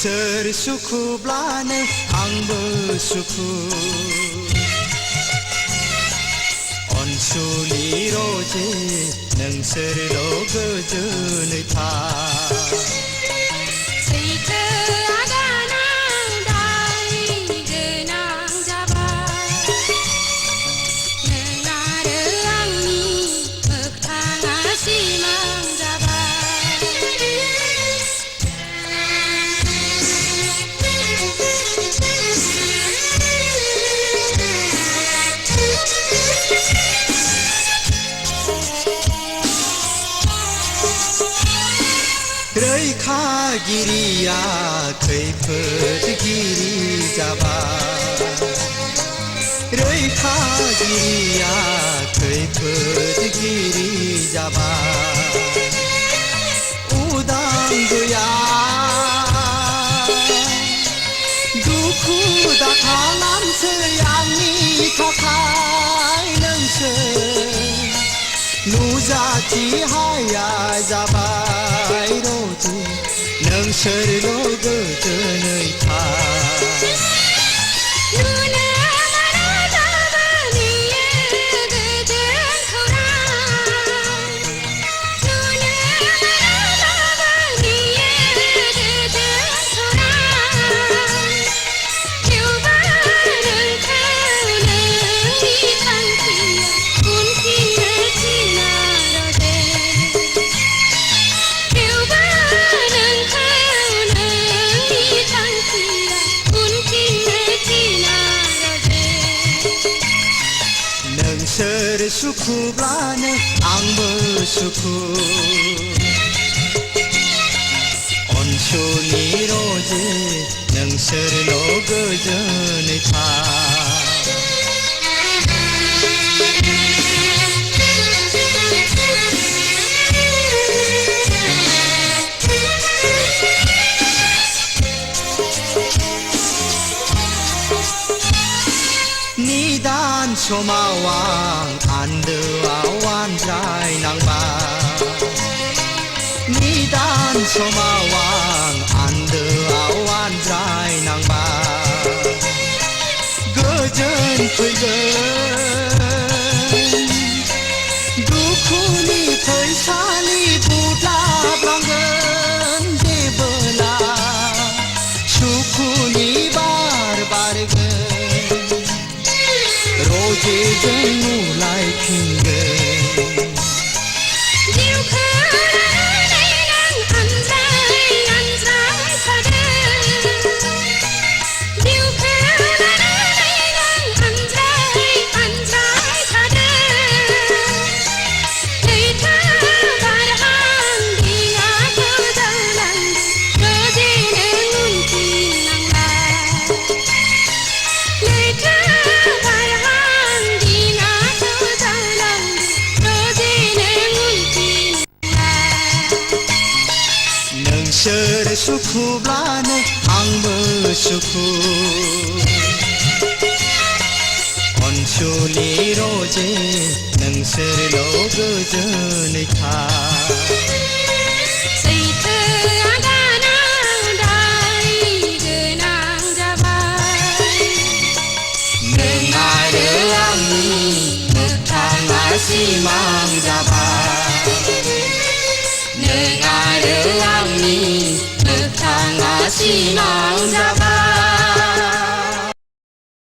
नोंसोर सुखुब्लानो आंबो सुखु अनसुलि रजे नोंसोरल' गोजोनै था रैखागिरिया खैफोदगिरि जाबाय रैखागिरिया खैफोदगिरि जाबाय उदां गैया दुखु दाहा खालामसै आंनि थाखाय नोंसोर नुजाथि हाया जाबाय रजे नोंसोरल' गोजोनै था नोंसोर सुखुब्लानो आंबो सुखु अनसुलि रजे नोंसोरल' गोजोनै था निदान समाव आं आन्दोआव आनज्रायनांबाय निदान समाव आं आन्दोआव आनज्रायनांबाय गोजोन फैगोन दुखुनि फैसालि बुद्लाबलांगोन जेबोला सुखुनि बार बारगोन रजेजों नुलायफिनगोन नोंसोर सुखुब्लानो आंबो सुखु अनसुलि रजे नोंसोरल' गोजोनै था नों आरो आंनि मोगथाङा सिमां जाबाय नों आरो आंनि मोगथाङा सिमां जाबाय